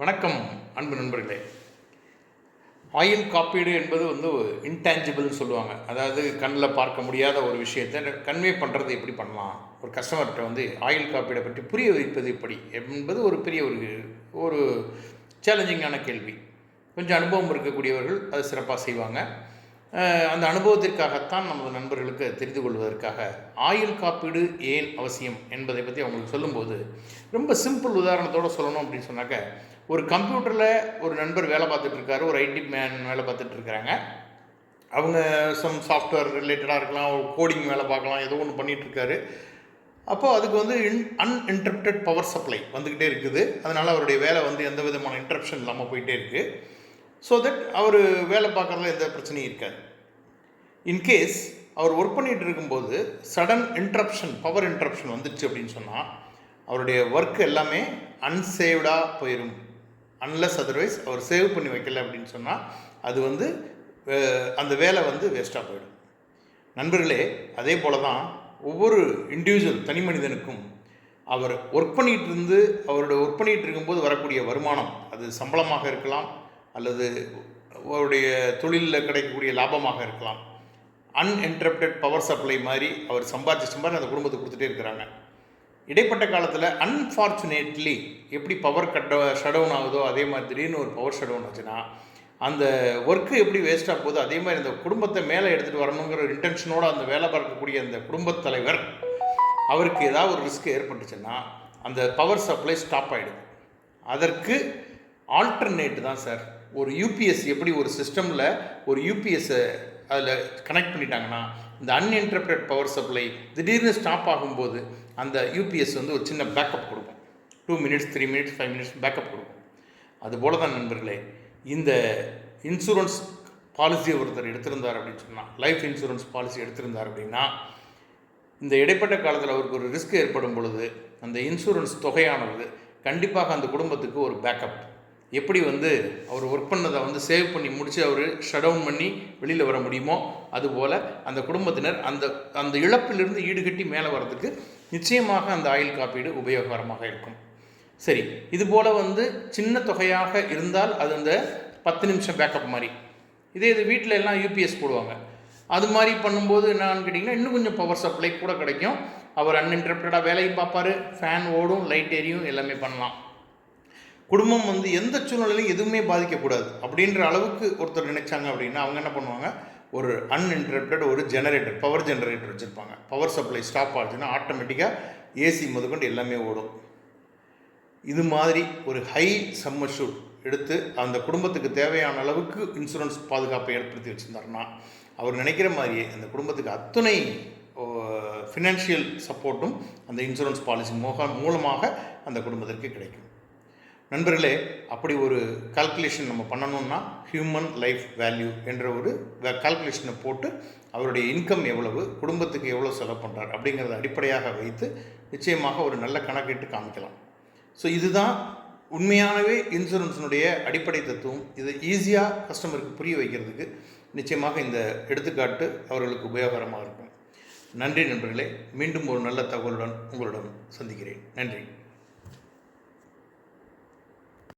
வணக்கம் அன்பு நண்பர்களே. ஆயுள் காப்பீடு என்பது இன்டான்ஜிபிள்னு சொல்லுவாங்க. அதாவது கண்ணில் பார்க்க முடியாத ஒரு விஷயத்தை கன்வே பண்ணுறது எப்படி பண்ணலாம், ஒரு கஸ்டமர்கிட்ட ஆயுள் காப்பீடை பற்றி புரிய வைப்பது எப்படி என்பது ஒரு பெரிய ஒரு சேலஞ்சிங்கான கேள்வி. கொஞ்சம் அனுபவம் இருக்கக்கூடியவர்கள் அது சிறப்பாக செய்வாங்க. அந்த அனுபவத்திற்காகத்தான் நமது நண்பர்களுக்கு தெரிந்து கொள்வதற்காக ஆயுள் காப்பீடு ஏன் அவசியம் என்பதை பற்றி அவங்களுக்கு சொல்லும்போது ரொம்ப சிம்பிள் உதாரணத்தோடு சொல்லணும் அப்படின்னு சொன்னாக்க, ஒரு கம்ப்யூட்டரில் ஒரு நண்பர் வேலை பார்த்துட்ருக்காரு, ஒரு ஐடி மேன் வேலை பார்த்துட்ருக்குறாங்க. அவங்க சம் சாஃப்ட்வேர் ரிலேட்டடாக இருக்கலாம், ஒரு கோடிங் வேலை பார்க்கலாம், ஏதோ ஒன்று பண்ணிகிட்ருக்காரு. அப்போது அதுக்கு அன்இன்டரப்டட் பவர் சப்ளை வந்துக்கிட்டே இருக்குது. அதனால் அவருடைய வேலை எந்த விதமான இன்டரப்ஷன் இல்லாமல் போயிட்டே இருக்குது. ஸோ தட் அவர் வேலை பார்க்குறதுல எந்த பிரச்சனையும் இருக்காது. இன்கேஸ் அவர் ஒர்க் பண்ணிகிட்டு இருக்கும்போது சடன் இன்டரப்ஷன், பவர் இன்டரப்ஷன் வந்துடுச்சு அப்படின்னு சொன்னால் அவருடைய ஒர்க் எல்லாமே அன்சேவ்டாக போயிடும். அன்லெஸ் அதர்வைஸ் அவர் சேவ் பண்ணி வைக்கல அப்படின்னு சொன்னால் அது அந்த வேலை வேஸ்ட்டாக போயிடும். நண்பர்களே, அதே போல் தான் ஒவ்வொரு இண்டிவிஜுவல் தனி மனிதனுக்கும் அவர் ஒர்க் பண்ணிகிட்டு இருக்கும்போது வரக்கூடிய வருமானம், அது சம்பளமாக இருக்கலாம் அல்லது அவருடைய தொழிலில் கிடைக்கக்கூடிய லாபமாக இருக்கலாம். அன்இன்டரப்டட் பவர் சப்ளை மாதிரி அவர் சம்பாதிச்சு அந்த குடும்பத்தை கொடுத்துட்டே இருக்கிறாங்க. இடைப்பட்ட காலத்தில் அன்ஃபார்ச்சுனேட்லி எப்படி பவர் ஷட் டவுன் ஆகுதோ அதே மாதிரி திடீர்னு ஒரு பவர் ஷட் டவுன் ஆச்சுன்னா அந்த ஒர்க்கு எப்படி வேஸ்ட்டாக போகுதோ அதே மாதிரி அந்த குடும்பத்தை மேலே எடுத்துகிட்டு வரணுங்கிற ஒரு இன்டென்ஷனோடு அந்த வேலை பார்க்கக்கூடிய அந்த குடும்பத் தலைவர் அவருக்கு ஏதாவது ஒரு ரிஸ்க் ஏற்பட்டுச்சுன்னா அந்த பவர் சப்ளை ஸ்டாப் ஆகிடுது. அதற்கு ஆல்டர்னேட் தான் சார். ஒரு யூபிஎஸ் எப்படி ஒரு சிஸ்டமில் ஒரு யூபிஎஸ்ஸை அதில் கனெக்ட் பண்ணிட்டாங்கன்னா இந்த அன்இன்டரப்டட் பவர் சப்ளை திடீர்னு ஸ்டாப் ஆகும்போது அந்த யூபிஎஸ் ஒரு சின்ன பேக்கப் கொடுக்கும். 2 minutes 3 minutes 5 minutes பேக்கப் கொடுக்கும். அதுபோல தான் நண்பர்களே, இந்த இன்சூரன்ஸ் பாலிசியை ஒருத்தர் எடுத்திருந்தார் அப்படின்னு சொன்னால், லைஃப் இன்சூரன்ஸ் பாலிசி எடுத்திருந்தார் அப்படின்னா, இந்த இடைப்பட்ட காலத்தில் அவருக்கு ஒரு ரிஸ்க் ஏற்படும் பொழுது அந்த இன்சூரன்ஸ் தொகையானது கண்டிப்பாக அந்த குடும்பத்துக்கு ஒரு பேக்கப். எப்படி அவர் ஒர்க் பண்ணதை சேவ் பண்ணி முடித்து அவர் ஷட் டவுன் பண்ணி வெளியில் வர முடியுமோ அதுபோல் அந்த குடும்பத்தினர் அந்த இழப்பிலிருந்து ஈடுகட்டி மேலே வர்றதுக்கு நிச்சயமாக அந்த ஆயுள் காப்பீடு உபயோகரமாக இருக்கும். சரி, இதுபோல் சின்ன தொகையாக இருந்தால் அது அந்த 10 நிமிஷம் பேக்கப் மாதிரி. இது வீட்டில் எல்லாம் யூபிஎஸ் போடுவாங்க. அது மாதிரி பண்ணும்போது என்னன்னு கேட்டிங்கன்னா இன்னும் கொஞ்சம் பவர் சப்ளை கூட கிடைக்கும். அவர் அன்இன்டரப்டடாக வேலையும் பார்ப்பார், ஃபேன் ஓடும், லைட் எரியும், எல்லாமே பண்ணலாம். குடும்பம் எந்த சூழ்நிலையிலும் எதுவுமே பாதிக்கக்கூடாது அப்படின்ற அளவுக்கு ஒருத்தர் நினைச்சாங்க அப்படின்னா அவங்க என்ன பண்ணுவாங்க, ஒரு அன்இன்டரப்டட் ஒரு ஜெனரேட்டர், பவர் ஜெனரேட்டர் வச்சுருப்பாங்க. பவர் சப்ளை ஸ்டாப் ஆச்சுன்னா ஆட்டோமேட்டிக்காக ஏசி முதற்கொண்டு எல்லாமே ஓடும். இது மாதிரி ஒரு ஹை சம்மர்ஷூட் எடுத்து அந்த குடும்பத்துக்கு தேவையான அளவுக்கு இன்சூரன்ஸ் பாதுகாப்பை ஏற்படுத்தி வச்சுருந்தாருன்னா அவர் நினைக்கிற மாதிரியே அந்த குடும்பத்துக்கு அத்தனை ஃபினான்ஷியல் சப்போர்ட்டும் அந்த இன்சூரன்ஸ் பாலிசி மூலமாக அந்த குடும்பத்திற்கு கிடைக்கும். நண்பர்களே, அப்படி ஒரு கால்குலேஷன் நம்ம பண்ணணும்னா ஹியூமன் லைஃப் வேல்யூ என்ற ஒரு கால்குலேஷனை போட்டு அவருடைய இன்கம் எவ்வளவு, குடும்பத்துக்கு எவ்வளோ செலவு பண்ணுறார் அப்படிங்கிறத அடிப்படையாக வைத்து நிச்சயமாக ஒரு நல்ல கணக்கிட்டு காமிக்கலாம். ஸோ இதுதான் உண்மையானவே இன்சூரன்ஸினுடைய அடிப்படை தத்துவம். இதை ஈஸியாக கஸ்டமருக்கு புரிய வைக்கிறதுக்கு நிச்சயமாக இந்த எடுத்துக்காட்டு அவர்களுக்கு உபயோகரமாக இருக்கும். நன்றி நண்பர்களே. மீண்டும் ஒரு நல்ல தகவலுடன் உங்களிடம் சந்திக்கிறேன். நன்றி.